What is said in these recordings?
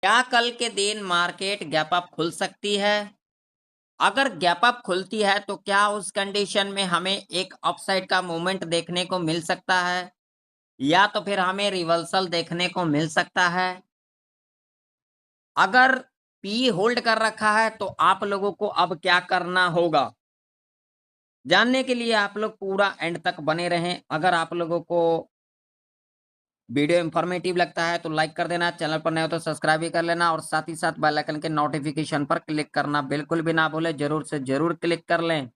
क्या कल के दिन मार्केट गैप अप खुल सकती है? अगर गैप अप खुलती है तो क्या उस कंडीशन में हमें एक अपसाइड का मूवमेंट देखने को मिल सकता है? या तो फिर हमें रिवर्सल देखने को मिल सकता है? अगर पी होल्ड कर रखा है तो आप लोगों को अब क्या करना होगा? जानने के लिए आप लोग पूरा एंड तक बने रहें। अगर आप लोगों को वीडियो इन्फॉर्मेटिव लगता है तो लाइक कर देना, चैनल पर नए हो तो सब्सक्राइब भी कर लेना और साथ ही साथ बेल आइकन के नोटिफिकेशन पर क्लिक करना बिल्कुल भी ना भूलें, ज़रूर से ज़रूर क्लिक कर लें।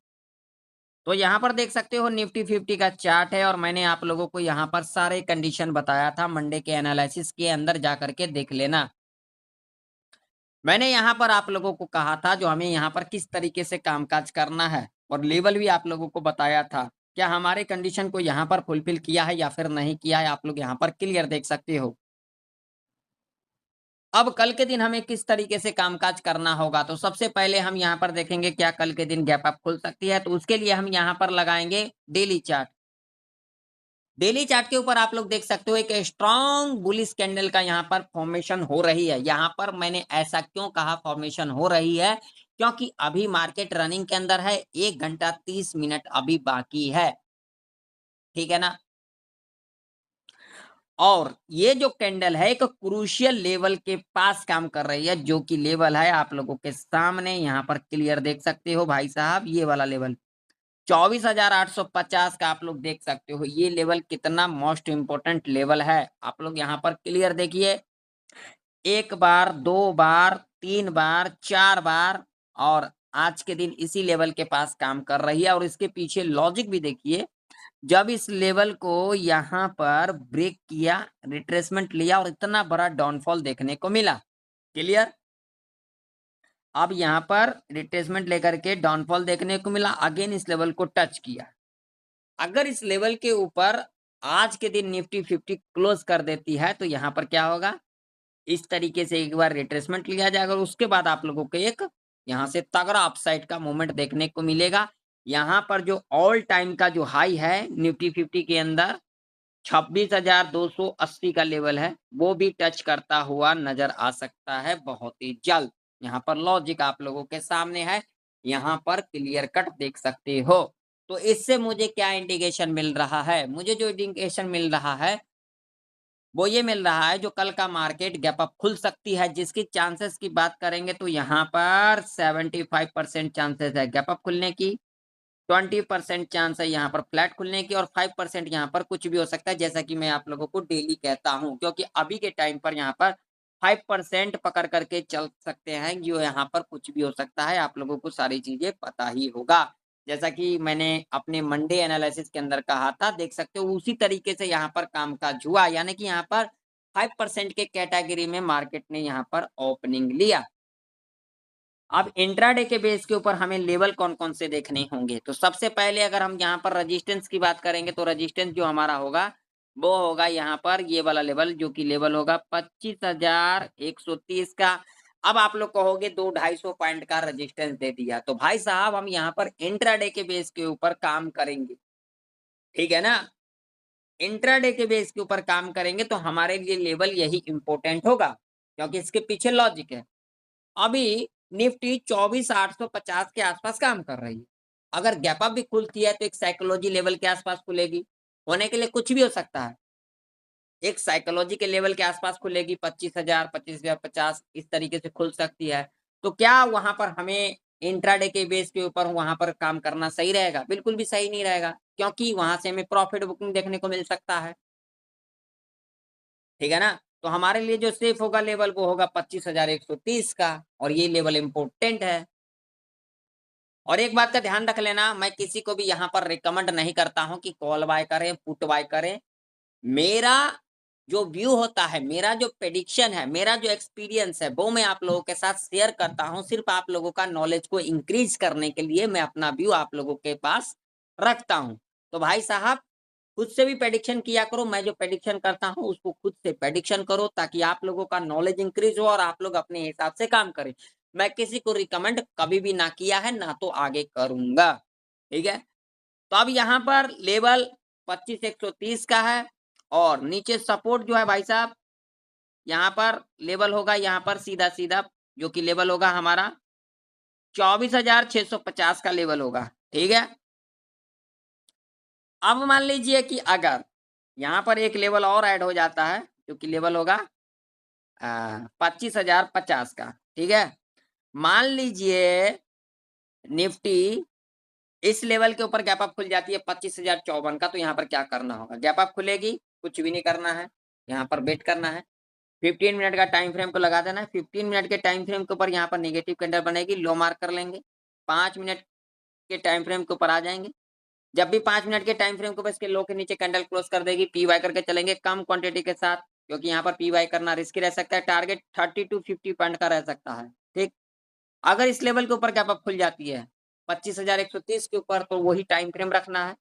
तो यहाँ पर देख सकते हो निफ्टी 50 का चार्ट है और मैंने आप लोगों को यहाँ पर सारे कंडीशन बताया था मंडे के एनालिसिस के अंदर जा करके देख लेना। मैंने यहाँ पर आप लोगों को कहा था जो हमें यहाँ पर किस तरीके से कामकाज करना है और लेवल भी आप लोगों को बताया था। क्या हमारे कंडीशन को यहाँ पर फुलफिल किया है या फिर नहीं किया है, आप लोग यहाँ पर क्लियर देख सकते हो। अब कल के दिन हमें किस तरीके से कामकाज करना होगा, तो सबसे पहले हम यहाँ पर देखेंगे क्या कल के दिन गैप अप खुल सकती है, तो उसके लिए हम यहाँ पर लगाएँगे डेली चार्ट। डेली चार्ट के ऊपर आप लोग देख सकते हो एक स्ट्रॉन्ग बुलिश कैंडल का यहाँ पर फॉर्मेशन हो रही है। यहाँ पर मैंने ऐसा क्यों कहा फॉर्मेशन हो रही है? क्योंकि अभी मार्केट रनिंग के अंदर है, 1 घंटा 30 मिनट अभी बाकी है। ठीक है ना? और ये जो कैंडल है एक क्रूशियल लेवल के पास काम कर रही है, जो कि लेवल है आप लोगों के सामने यहाँ पर क्लियर देख सकते हो भाई साहब, ये वाला लेवल 24,850 का आप लोग देख सकते हो। ये लेवल कितना मोस्ट इम्पोर्टेंट लेवल है, आप लोग यहाँ पर क्लियर देखिए। 1 बार, 2 बार, 3 बार, 4 बार और आज के दिन इसी लेवल के पास काम कर रही है और इसके पीछे लॉजिक भी देखिए। जब इस लेवल को यहाँ पर ब्रेक किया, रिट्रेसमेंट लिया और इतना बड़ा डाउनफॉल देखने को मिला। क्लियर? अब यहाँ पर रिट्रेसमेंट लेकर के डाउनफॉल देखने को मिला, अगेन इस लेवल को टच किया। अगर इस लेवल के ऊपर आज के दिन निफ्टी 50 क्लोज कर देती है तो यहाँ पर क्या होगा? इस तरीके से एक बार रिट्रेसमेंट लिया जाएगा और उसके बाद आप लोगों को एक यहाँ से तगड़ा अपसाइड का मूवमेंट देखने को मिलेगा। यहाँ पर जो ऑल टाइम का जो हाई है निफ्टी 50 के अंदर 26,280 का लेवल है, वो भी टच करता हुआ नजर आ सकता है बहुत ही जल्द। यहाँ पर लॉजिक आप लोगों के सामने है, यहाँ पर क्लियर कट देख सकते हो। तो इससे मुझे क्या इंडिकेशन मिल रहा है? मुझे जो इंडिकेशन मिल रहा है वो ये मिल रहा है जो कल का मार्केट गैप अप खुल सकती है, जिसकी चांसेस की बात करेंगे तो यहाँ पर 75% चांसेस है गैप अप खुलने की, 20% चांस है यहाँ पर फ्लैट खुलने की और 5% यहाँ पर कुछ भी हो सकता है, जैसा कि मैं आप लोगों को डेली कहता हूँ, क्योंकि अभी के टाइम पर यहाँ पर 5% पकड़ करके चल सकते हैं, जो यहाँ पर कुछ भी हो सकता है, आप लोगों को सारी चीजें पता ही होगा। जैसा कि मैंने अपने मंडे एनालिसिस के अंदर कहा था, देख सकते हो उसी तरीके से यहाँ पर कामकाज हुआ, यानी कि यहाँ पर 5% के कैटेगरी में मार्केट ने यहाँ पर ओपनिंग लिया। अब इंट्राडे के बेस के ऊपर हमें लेवल कौन-कौन से देखने होंगे, तो सबसे पहले अगर हम यहाँ पर रेजिस्टेंस की बात करेंगे तो रेजिस्टेंस जो हमारा होगा, वो होगा यहाँ पर ये वाला लेवल, जो कि लेवल होगा 25,130 का। अब आप लोग कहोगे 2-250 पॉइंट का रेजिस्टेंस दे दिया, तो भाई साहब हम यहाँ पर इंट्राडे के बेस के ऊपर काम करेंगे, ठीक है ना? इंट्राडे के बेस के ऊपर काम करेंगे तो हमारे लिए लेवल यही इम्पोर्टेंट होगा, क्योंकि इसके पीछे लॉजिक है। अभी निफ्टी 24,850 के आसपास काम कर रही है। अगर गैप अप भी खुलती है तो एक साइकोलॉजी लेवल के आसपास खुलेगी। होने के लिए कुछ भी हो सकता है। एक साइकोलॉजी के लेवल के आसपास खुलेगी 25,000, 25,050 इस तरीके से खुल सकती है। तो क्या वहाँ पर हमें इंट्राडे के बेस के ऊपर वहाँ पर काम करना सही रहेगा? बिल्कुल भी सही नहीं रहेगा, क्योंकि वहाँ से हमें प्रॉफिट बुकिंग देखने को मिल सकता है। ठीक है ना? तो हमारे लिए जो सेफ होगा लेवल वो होगा 25,130 का और ये लेवल इम्पोर्टेंट है। और एक बात का ध्यान रख लेना, मैं किसी को भी यहाँ पर रिकमेंड नहीं करता हूँ कि कॉल बाय करें, पुट बाय करें। मेरा जो व्यू होता है, मेरा जो प्रेडिक्शन है, मेरा जो एक्सपीरियंस है, वो मैं आप लोगों के साथ शेयर करता हूँ। सिर्फ आप लोगों का नॉलेज को इंक्रीज करने के लिए मैं अपना व्यू आप लोगों के पास रखता हूँ। तो भाई साहब, खुद से भी प्रेडिक्शन किया करो। मैं जो प्रेडिक्शन करता हूँ, उसको खुद से प्रेडिक्शन करो, ताकि आप लोगों का नॉलेज इंक्रीज हो और आप लोग अपने हिसाब से काम करें। मैं किसी को रिकमेंड कभी भी ना किया है, ना तो आगे करूँगा। ठीक है? तो अब यहाँ पर लेवल 25,130 का है और नीचे सपोर्ट जो है भाई साहब यहाँ पर लेवल होगा, यहाँ पर सीधा-सीधा जो कि लेवल होगा हमारा 24,650 का लेवल होगा, ठीक है? अब मान लीजिए कि अगर यहाँ पर एक लेवल और ऐड हो जाता है, जो कि लेवल होगा 25,050 का, ठीक है? मान लीजिए निफ्टी इस लेवल के ऊपर गैप अप खुल जाती है 25,054 का, तो यहाँ पर क्या करना होगा? गैप अप खुलेगी, कुछ भी नहीं करना है, यहाँ पर वेट करना है। 15 मिनट का टाइम फ्रेम को लगा देना है। 15 मिनट के टाइम फ्रेम के ऊपर यहाँ पर नेगेटिव कैंडल बनेगी, लो मार्क कर लेंगे। 5 मिनट के टाइम फ्रेम के ऊपर आ जाएँगे। जब भी 5 मिनट के टाइम फ्रेम के ऊपर इसके लो के नीचे कैंडल क्लोज कर देगी, पी वाई करके चलेंगे कम क्वांटिटी के साथ, क्योंकि यहाँ पर पी वाई करना रिस्की रह सकता है। टारगेट 30 टू 50 पॉइंट का रह सकता है, ठीक? अगर इस लेवल के ऊपर गैप अप खुल जाती है 25,130 के ऊपर, तो वही टाइम फ्रेम रखना है।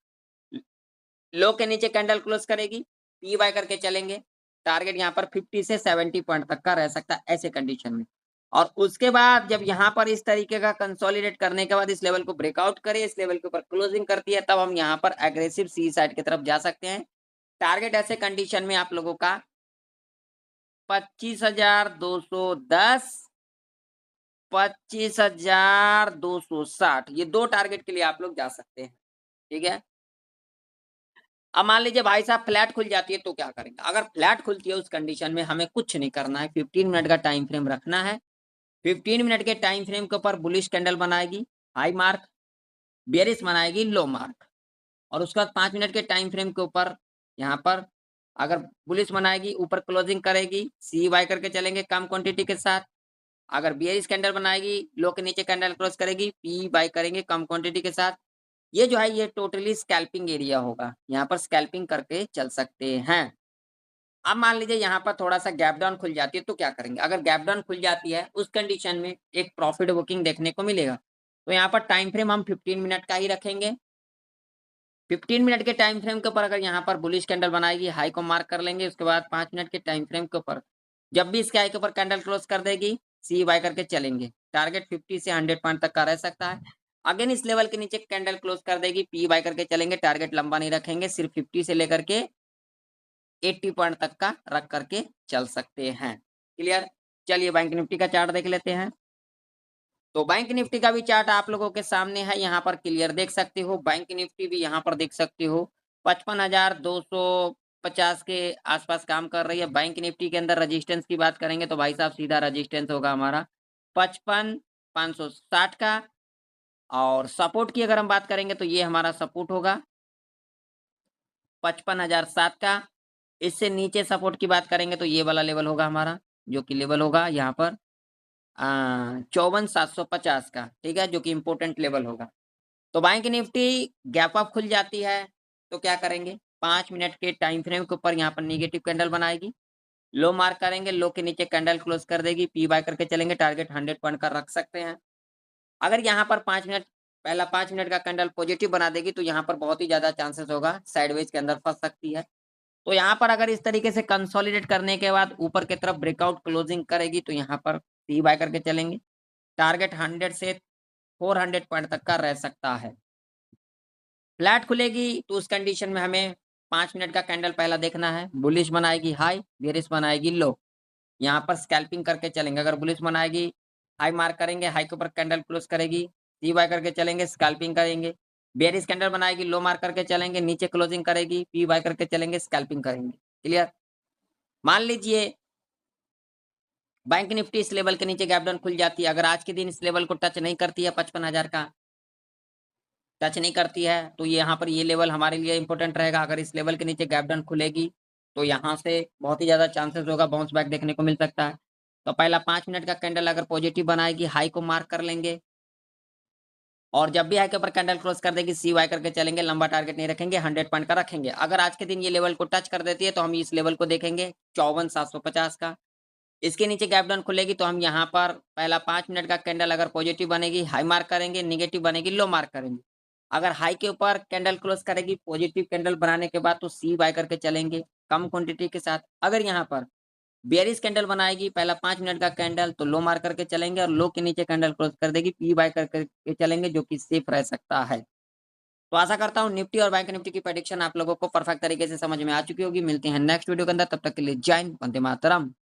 लो के नीचे कैंडल क्लोज करेगी, पी वाई करके चलेंगे। टारगेट यहाँ पर 50 से 70 पॉइंट तक का रह सकता है ऐसे कंडीशन में। और उसके बाद जब यहाँ पर इस तरीके का कंसोलिडेट करने के बाद इस लेवल को ब्रेकआउट करे, इस लेवल के ऊपर क्लोजिंग करती है, तब हम यहाँ पर एग्रेसिव सी साइड की तरफ जा सकते हैं। टारगेट ऐसे कंडीशन में आप लोगों का 25,210, 25,260, ये 2 टारगेट के लिए आप लोग जा सकते हैं, ठीक है? अब मान लीजिए भाई साहब फ्लैट खुल जाती है तो क्या करेंगे? अगर फ्लैट खुलती है उस कंडीशन में हमें कुछ नहीं करना है, 15 मिनट का टाइम फ्रेम रखना है। 15 मिनट के टाइम फ्रेम के ऊपर बुलिश कैंडल बनाएगी, हाई मार्क, बेयरिश बनाएगी, लो मार्क। और उसके बाद 5 मिनट के टाइम फ्रेम के ऊपर यहाँ पर अगर बुलिश बनाएगी, ऊपर क्लोजिंग करेगी, सी बाय करके चलेंगे कम क्वांटिटी के साथ। अगर बेयरिश कैंडल बनाएगी, लो के नीचे कैंडल क्लोज करेगी, पी बाय करेंगे कम क्वांटिटी के साथ। ये जो है ये टोटली स्कैल्पिंग एरिया होगा, यहाँ पर स्कैल्पिंग करके चल सकते हैं। अब मान लीजिए यहाँ पर थोड़ा-सा गैप डाउन खुल जाती है तो क्या करेंगे? अगर गैप डाउन खुल जाती है उस कंडीशन में एक प्रॉफिट बुकिंग देखने को मिलेगा। तो यहाँ पर टाइम फ्रेम हम 15 मिनट का ही रखेंगे। 15 मिनट के टाइम फ्रेम के ऊपर अगर यहाँ पर बुलिश कैंडल बनाएगी, हाई को मार्क कर लेंगे। उसके बाद 5 मिनट के टाइम फ्रेम के ऊपर जब भी इसके हाई के ऊपर कैंडल क्लोज कर देगी, सी बाय करके चलेंगे। टारगेट 50 से 100 पॉइंट तक का रह सकता है। अगेन इस लेवल के नीचे कैंडल क्लोज कर देगी, पी बाय करके चलेंगे। टारगेट लंबा नहीं रखेंगे, सिर्फ 50 से लेकर के 80 पॉइंट तक का रख करके चल सकते हैं। क्लियर? चलिए बैंक निफ्टी का चार्ट देख लेते हैं। तो बैंक निफ्टी का भी चार्ट आप लोगों के सामने है, यहाँ पर क्लियर देख सकते हो। बैंक निफ्टी भी यहाँ पर देख सकते हो 55,250 के आसपास काम कर रही है। बैंक निफ्टी के अंदर रेजिस्टेंस की बात करेंगे तो भाई साहब सीधा रेजिस्टेंस होगा हमारा 55,560 का। और सपोर्ट की अगर हम बात करेंगे तो ये हमारा सपोर्ट होगा 55,007 का। इससे नीचे सपोर्ट की बात करेंगे तो ये वाला लेवल होगा हमारा, जो कि लेवल होगा यहाँ पर 54,750 का, ठीक है? जो कि इम्पोर्टेंट लेवल होगा। तो बैंक निफ्टी गैप अप खुल जाती है तो क्या करेंगे? 5 मिनट के टाइम फ्रेम के ऊपर यहाँ पर नेगेटिव कैंडल बनाएगी, लो मार्क करेंगे, लो के नीचे कैंडल क्लोज कर देगी, पी बाय करके चलेंगे। टारगेट 100 पॉइंट का रख सकते हैं। अगर यहाँ पर 5 मिनट पहला 5 मिनट का कैंडल पॉजिटिव बना देगी तो यहाँ पर बहुत ही ज़्यादा चांसेस होगा साइडवेज के अंदर फँस सकती है। तो यहाँ पर अगर इस तरीके से कंसोलिडेट करने के बाद ऊपर की तरफ ब्रेकआउट क्लोजिंग करेगी तो यहाँ पर सी बाय करके चलेंगे। टारगेट 100 से 400 पॉइंट तक का रह सकता है। फ्लैट खुलेगी तो उस कंडीशन में हमें 5 मिनट का कैंडल पहला देखना है। बुलिश बनाएगी हाई, बेयरिश बनाएगी लो। यहाँ पर स्कैल्पिंग करके चलेंगे। अगर बुलिश बनाएगी, हाई मार्क करेंगे, हाई के ऊपर कैंडल क्लोज करेगी, सी बाय करके चलेंगे, स्कैल्पिंग करेंगे। बेयरिश कैंडल बनाएगी, लो मार्क करके चलेंगे, नीचे क्लोजिंग करेगी, पी बाय करके चलेंगे, स्कैल्पिंग करेंगे। क्लियर? मान लीजिए बैंक निफ्टी इस लेवल के नीचे गैप डाउन खुल जाती है। अगर आज के दिन इस लेवल को टच नहीं करती है 55,000 का, टच नहीं करती है तो ये यहाँ पर ये लेवल हमारे लिए इंपॉर्टेंट रहेगा। अगर इस लेवल के नीचे गैप डाउन खुलेगी तो यहाँ से बहुत ही ज़्यादा चांसेस होगा बाउंस बैक देखने को मिल सकता है। तो पहला 5 मिनट का कैंडल अगर पॉजिटिव बनाएगी, हाई को मार्क कर लेंगे और जब भी हाई के ऊपर कैंडल क्लोज कर देगी, सी वाई करके चलेंगे। लंबा टारगेट नहीं रखेंगे, 100 पॉइंट का रखेंगे। अगर आज के दिन ये लेवल को टच कर देती है तो हम इस लेवल को देखेंगे 54,750 का। इसके नीचे गैप डाउन खुलेगी तो हम यहाँ पर पहला 5 मिनट का कैंडल अगर पॉजिटिव बनेगी, हाई मार्क करेंगे, नेगेटिव बनेगी, लो मार्क करेंगे। अगर हाई के ऊपर कैंडल क्लोज करेगी पॉजिटिव कैंडल बनाने के बाद तो सी बाय करके चलेंगे कम क्वांटिटी के साथ। अगर यहाँ पर बेयरिश कैंडल बनाएगी पहला 5 मिनट का कैंडल तो लो मार्क करके चलेंगे और लो के नीचे कैंडल क्लोज कर देगी, पी बाय करके चलेंगे, जो कि सेफ रह सकता है। तो आशा करता हूँ निफ्टी और बैंक निफ्टी की प्रेडिक्शन आप लोगों को परफेक्ट तरीके से समझ में आ चुकी होगी। मिलते हैं नेक्स्ट वीडियो के अंदर, तब तक के लिए जय हिंद, वंदे मातरम।